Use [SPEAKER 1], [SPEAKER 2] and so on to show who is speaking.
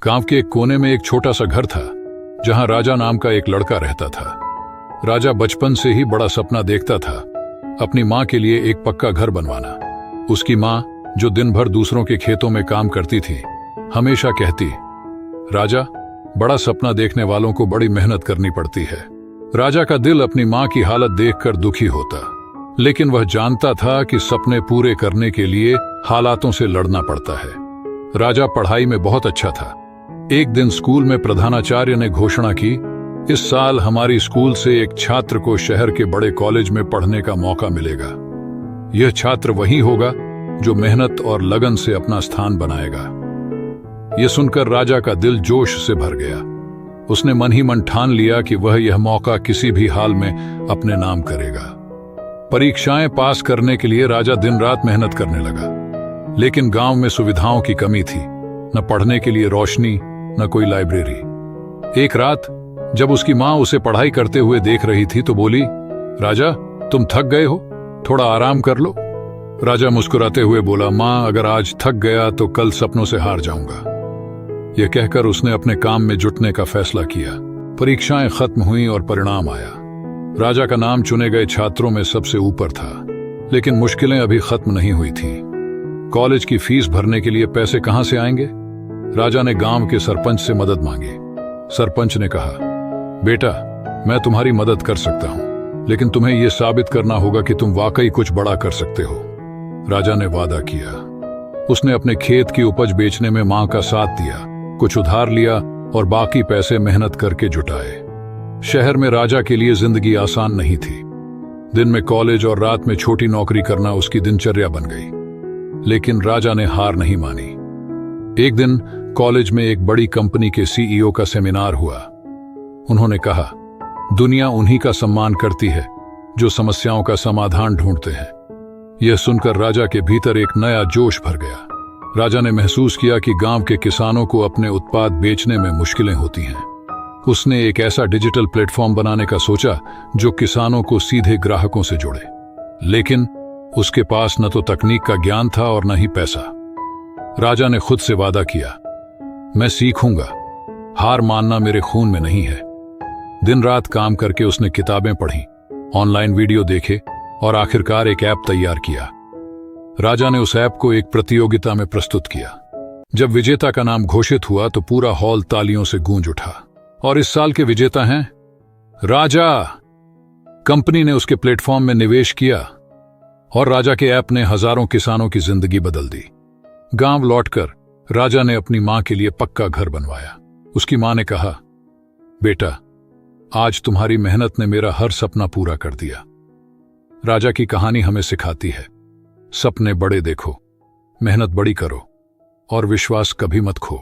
[SPEAKER 1] गांव के एक कोने में एक छोटा सा घर था जहां राजा नाम का एक लड़का रहता था। राजा बचपन से ही बड़ा सपना देखता था, अपनी माँ के लिए एक पक्का घर बनवाना। उसकी माँ, जो दिन भर दूसरों के खेतों में काम करती थी, हमेशा कहती, राजा, बड़ा सपना देखने वालों को बड़ी मेहनत करनी पड़ती है। राजा का दिल अपनी माँ की हालत देखकर दुखी होता, लेकिन वह जानता था कि सपने पूरे करने के लिए हालातों से लड़ना पड़ता है। राजा पढ़ाई में बहुत अच्छा था। एक दिन स्कूल में प्रधानाचार्य ने घोषणा की, इस साल हमारी स्कूल से एक छात्र को शहर के बड़े कॉलेज में पढ़ने का मौका मिलेगा। यह छात्र वही होगा जो मेहनत और लगन से अपना स्थान बनाएगा। यह सुनकर राजा का दिल जोश से भर गया। उसने मन ही मन ठान लिया कि वह यह मौका किसी भी हाल में अपने नाम करेगा। परीक्षाएं पास करने के लिए राजा दिन रात मेहनत करने लगा, लेकिन गांव में सुविधाओं की कमी थी, न पढ़ने के लिए रोशनी, न कोई लाइब्रेरी। एक रात जब उसकी माँ उसे पढ़ाई करते हुए देख रही थी तो बोली, राजा, तुम थक गए हो, थोड़ा आराम कर लो। राजा मुस्कुराते हुए बोला, माँ, अगर आज थक गया तो कल सपनों से हार जाऊंगा। यह कहकर उसने अपने काम में जुटने का फैसला किया। परीक्षाएं खत्म हुई और परिणाम आया। राजा का नाम चुने गए छात्रों में सबसे ऊपर था, लेकिन मुश्किलें अभी खत्म नहीं हुई थीं। कॉलेज की फीस भरने के लिए पैसे कहां से आएंगे? राजा ने गांव के सरपंच से मदद मांगी। सरपंच ने कहा, बेटा, मैं तुम्हारी मदद कर सकता हूं, लेकिन तुम्हें यह साबित करना होगा कि तुम वाकई कुछ बड़ा कर सकते हो। राजा ने वादा किया। उसने अपने खेत की उपज बेचने में मां का साथ दिया, कुछ उधार लिया और बाकी पैसे मेहनत करके जुटाए। शहर में राजा के लिए जिंदगी आसान नहीं थी। दिन में कॉलेज और रात में छोटी नौकरी करना उसकी दिनचर्या बन गई। लेकिन राजा ने हार नहीं मानी। एक दिन कॉलेज में एक बड़ी कंपनी के सीईओ का सेमिनार हुआ। उन्होंने कहा, दुनिया उन्हीं का सम्मान करती है जो समस्याओं का समाधान ढूंढते हैं। यह सुनकर राजा के भीतर एक नया जोश भर गया। राजा ने महसूस किया कि गांव के किसानों को अपने उत्पाद बेचने में मुश्किलें होती हैं। उसने एक ऐसा डिजिटल प्लेटफॉर्म बनाने का सोचा जो किसानों को सीधे ग्राहकों से जोड़े। लेकिन उसके पास न तो तकनीक का ज्ञान था और न ही पैसा। राजा ने खुद से वादा किया, मैं सीखूंगा, हार मानना मेरे खून में नहीं है। दिन रात काम करके उसने किताबें पढ़ी, ऑनलाइन वीडियो देखे और आखिरकार एक ऐप तैयार किया। राजा ने उस ऐप को एक प्रतियोगिता में प्रस्तुत किया। जब विजेता का नाम घोषित हुआ तो पूरा हॉल तालियों से गूंज उठा। और इस साल के विजेता हैं राजा। कंपनी ने उसके प्लेटफॉर्म में निवेश किया और राजा के ऐप ने हजारों किसानों की जिंदगी बदल दी। गांव लौटकर राजा ने अपनी मां के लिए पक्का घर बनवाया। उसकी मां ने कहा, बेटा, आज तुम्हारी मेहनत ने मेरा हर सपना पूरा कर दिया। राजा की कहानी हमें सिखाती है, सपने बड़े देखो, मेहनत बड़ी करो और विश्वास कभी मत खो।